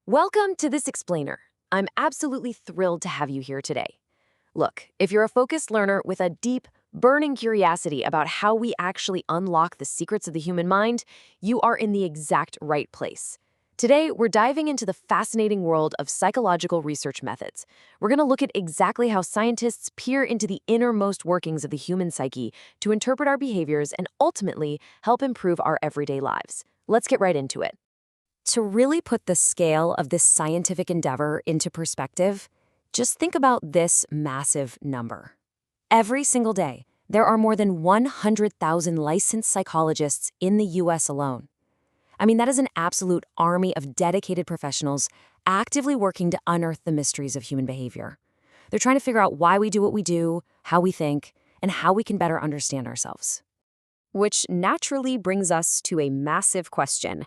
Welcome to This Explainer. I'm absolutely thrilled to have you here today. Look, if you're a focused learner with a deep, burning curiosity about how we actually unlock the secrets of the human mind, you are in the exact right place. Today, we're diving into the fascinating world of psychological research methods. We're going to look at exactly how scientists peer into the innermost workings of the human psyche to interpret our behaviors and ultimately help improve our everyday lives. Let's get right into it. To really put the scale of this scientific endeavor into perspective, just think about this massive number. Every single day, there are more than 100,000 licensed psychologists in the US alone. I mean, that is an absolute army of dedicated professionals actively working to unearth the mysteries of human behavior. They're trying to figure out why we do what we do, how we think, and how we can better understand ourselves. Which naturally brings us to a massive question.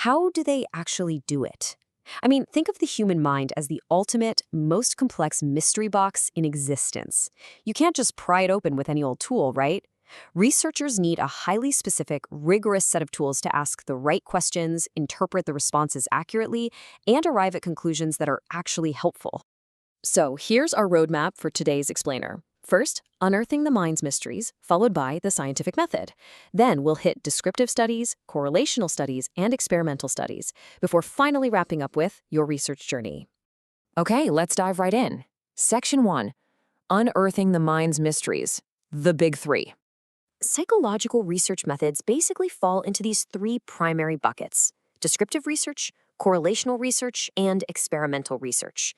How do they actually do it? I mean, think of the human mind as the ultimate, most complex mystery box in existence. You can't just pry it open with any old tool, right? Researchers need a highly specific, rigorous set of tools to ask the right questions, interpret the responses accurately, and arrive at conclusions that are actually helpful. So here's our roadmap for today's explainer. First, unearthing the mind's mysteries, followed by the scientific method. Then we'll hit descriptive studies, correlational studies, and experimental studies, before finally wrapping up with your research journey. Okay, let's dive right in. Section 1. Unearthing the mind's mysteries. The big three. Psychological research methods basically fall into these three primary buckets: descriptive research, correlational research, and experimental research.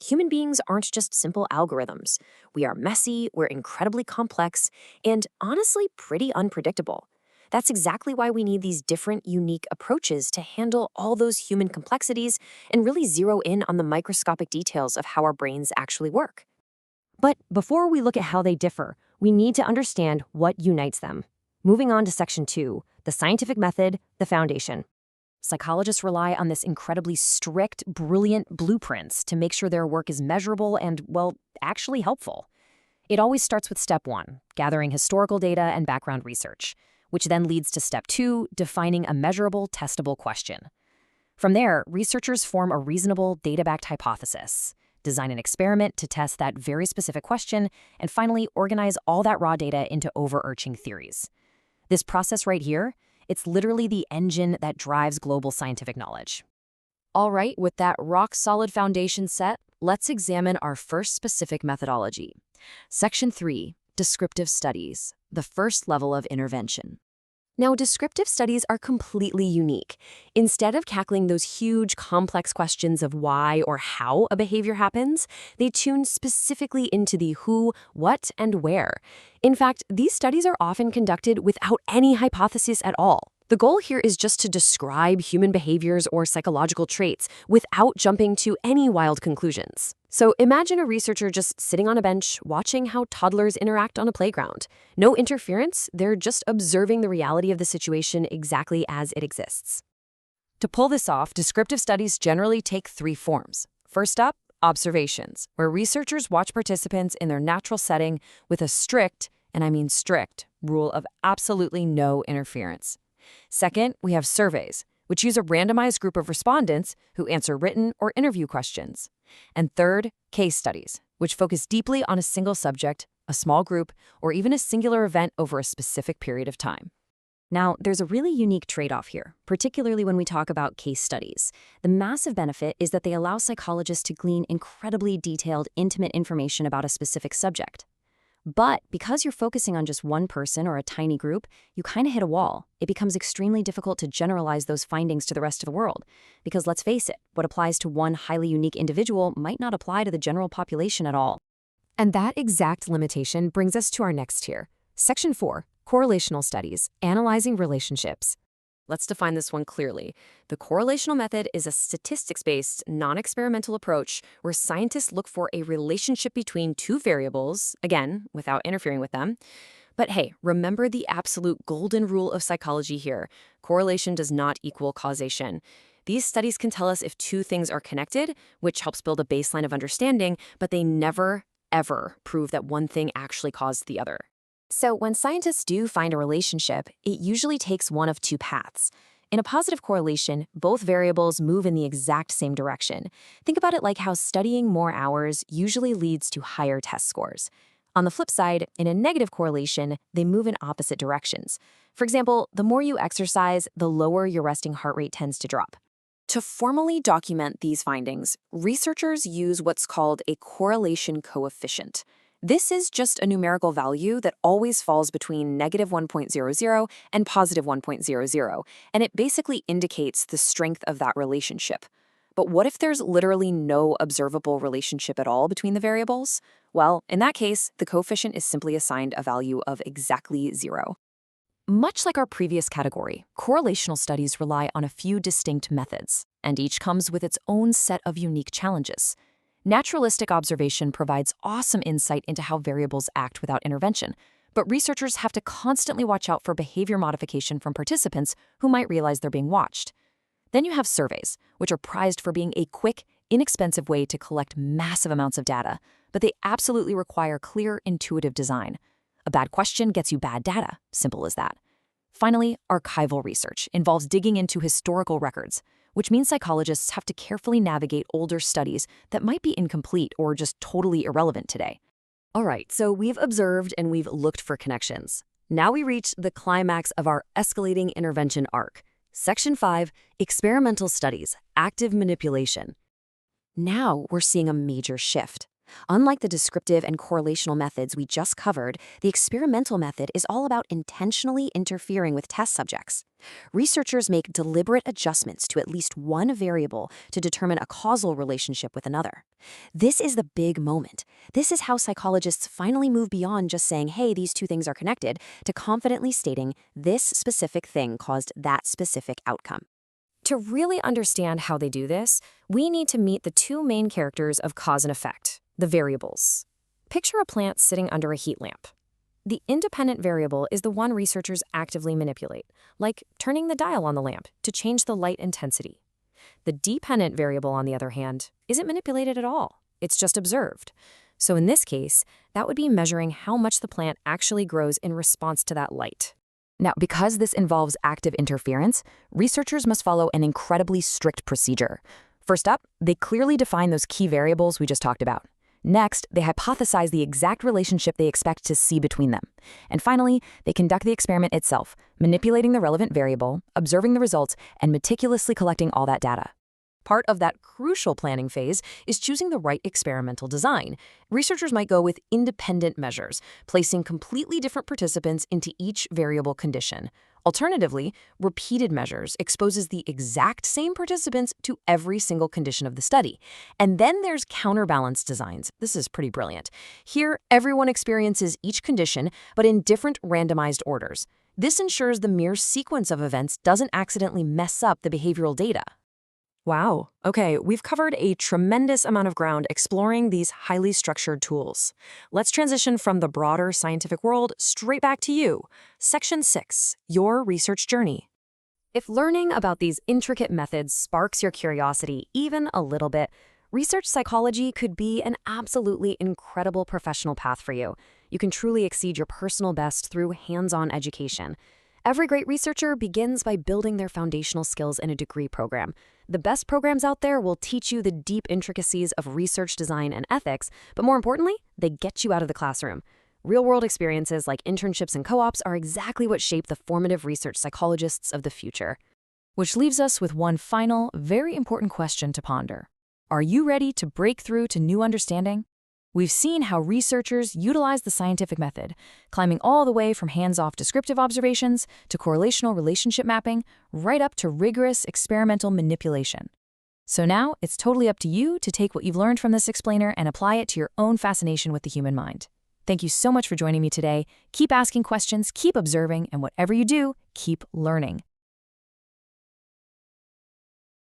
Human beings aren't just simple algorithms. We are messy, we're incredibly complex, and honestly pretty unpredictable. That's exactly why we need these different, unique approaches to handle all those human complexities and really zero in on the microscopic details of how our brains actually work. But before we look at how they differ, we need to understand what unites them. Moving on to Section 2, the scientific method, the foundation. Psychologists rely on this incredibly strict, brilliant blueprints to make sure their work is measurable and, well, actually helpful. It always starts with Step 1, gathering historical data and background research, which then leads to Step 2, defining a measurable, testable question. From there, researchers form a reasonable, data-backed hypothesis, design an experiment to test that very specific question, and finally organize all that raw data into overarching theories. This process right here, it's literally the engine that drives global scientific knowledge. All right, with that rock-solid foundation set, let's examine our first specific methodology. Section 3, descriptive studies, the first level of intervention. Now, descriptive studies are completely unique. Instead of tackling those huge, complex questions of why or how a behavior happens, they tune specifically into the who, what, and where. In fact, these studies are often conducted without any hypothesis at all. The goal here is just to describe human behaviors or psychological traits without jumping to any wild conclusions. So imagine a researcher just sitting on a bench watching how toddlers interact on a playground. No interference, they're just observing the reality of the situation exactly as it exists. To pull this off, descriptive studies generally take three forms. First up, observations, where researchers watch participants in their natural setting with a strict, and I mean strict, rule of absolutely no interference. Second, we have surveys, which use a randomized group of respondents who answer written or interview questions. And third, case studies, which focus deeply on a single subject, a small group, or even a singular event over a specific period of time. Now, there's a really unique trade-off here, particularly when we talk about case studies. The massive benefit is that they allow psychologists to glean incredibly detailed, intimate information about a specific subject. But because you're focusing on just one person or a tiny group, you kind of hit a wall. It becomes extremely difficult to generalize those findings to the rest of the world. Because let's face it, what applies to one highly unique individual might not apply to the general population at all. And that exact limitation brings us to our next tier. Section 4, correlational studies, analyzing relationships. Let's define this one clearly. The correlational method is a statistics-based, non-experimental approach where scientists look for a relationship between two variables, again, without interfering with them. But hey, remember the absolute golden rule of psychology here. Correlation does not equal causation. These studies can tell us if two things are connected, which helps build a baseline of understanding, but they never, ever prove that one thing actually caused the other. So when scientists do find a relationship, it usually takes one of two paths. In a positive correlation, both variables move in the exact same direction. Think about it like how studying more hours usually leads to higher test scores. On the flip side, in a negative correlation, they move in opposite directions. For example, the more you exercise, the lower your resting heart rate tends to drop. To formally document these findings, researchers use what's called a correlation coefficient. This is just a numerical value that always falls between negative 1.00 and positive 1.00, and it basically indicates the strength of that relationship. But what if there's literally no observable relationship at all between the variables? Well, in that case, the coefficient is simply assigned a value of exactly 0. Much like our previous category, correlational studies rely on a few distinct methods, and each comes with its own set of unique challenges. Naturalistic observation provides awesome insight into how variables act without intervention, but researchers have to constantly watch out for behavior modification from participants who might realize they're being watched. Then you have surveys, which are prized for being a quick, inexpensive way to collect massive amounts of data, but they absolutely require clear, intuitive design. A bad question gets you bad data, simple as that. Finally, archival research involves digging into historical records, which means psychologists have to carefully navigate older studies that might be incomplete or just totally irrelevant today. All right, so we've observed and we've looked for connections. Now we reach the climax of our escalating intervention arc. Section 5, Experimental Studies, Active Manipulation. Now we're seeing a major shift. Unlike the descriptive and correlational methods we just covered, the experimental method is all about intentionally interfering with test subjects. Researchers make deliberate adjustments to at least one variable to determine a causal relationship with another. This is the big moment. This is how psychologists finally move beyond just saying, hey, these two things are connected, to confidently stating this specific thing caused that specific outcome. To really understand how they do this, we need to meet the two main characters of cause and effect, the variables. Picture a plant sitting under a heat lamp. The independent variable is the one researchers actively manipulate, like turning the dial on the lamp to change the light intensity. The dependent variable, on the other hand, isn't manipulated at all. It's just observed. So in this case, that would be measuring how much the plant actually grows in response to that light. Now, because this involves active interference, researchers must follow an incredibly strict procedure. First up, they clearly define those key variables we just talked about. Next, they hypothesize the exact relationship they expect to see between them. And finally, they conduct the experiment itself, manipulating the relevant variable, observing the results, and meticulously collecting all that data. Part of that crucial planning phase is choosing the right experimental design. Researchers might go with independent measures, placing completely different participants into each variable condition. Alternatively, repeated measures exposes the exact same participants to every single condition of the study. And then there's counterbalance designs. This is pretty brilliant. Here, everyone experiences each condition, but in different randomized orders. This ensures the mere sequence of events doesn't accidentally mess up the behavioral data. Wow. Okay, we've covered a tremendous amount of ground exploring these highly structured tools. Let's transition from the broader scientific world straight back to you. Section 6, Your Research Journey. If learning about these intricate methods sparks your curiosity even a little bit, research psychology could be an absolutely incredible professional path for you. You can truly exceed your personal best through hands-on education. Every great researcher begins by building their foundational skills in a degree program. The best programs out there will teach you the deep intricacies of research design and ethics, but more importantly, they get you out of the classroom. Real-world experiences like internships and co-ops are exactly what shape the formative research psychologists of the future. Which leaves us with one final, very important question to ponder. Are you ready to break through to new understanding? We've seen how researchers utilize the scientific method, climbing all the way from hands-off descriptive observations to correlational relationship mapping, right up to rigorous experimental manipulation. So now it's totally up to you to take what you've learned from this explainer and apply it to your own fascination with the human mind. Thank you so much for joining me today. Keep asking questions, keep observing, and whatever you do, keep learning.